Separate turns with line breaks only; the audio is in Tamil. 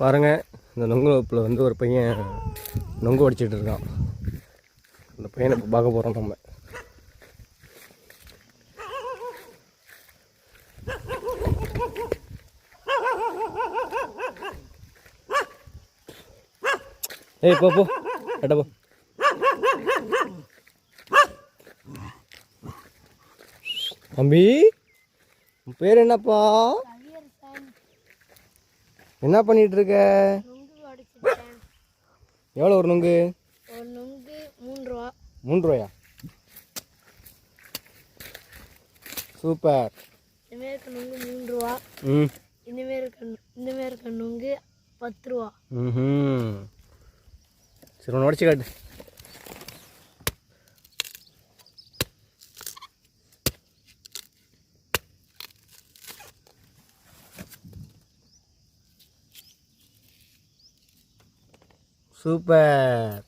பாருங்கள், இந்த நொங்கு வகுப்பில் வந்து ஒரு பையன் நொங்கு உடைச்சிட்டு இருக்கான். அந்த பையனை இப்போ பார்க்க போகிறோம் நம்ம. ஏய் போ போ கட்ட போ. தம்பி, உன் பேர் என்னப்பா? என்ன பண்ணிட்டு இருக்க? எவ்வளோ ஒரு நொங்கு?
ஒரு நொங்கு 3 ரூபா.
3 ரூபாயா? சூப்பர்.
இந்தமாரி இருக்க நொங்கு 3 ரூபா. இந்தமாரி இருக்க நொங்கு 10 ரூபா.
சரி, ஒன்று உடச்சி காட்டு. சூப்பர்.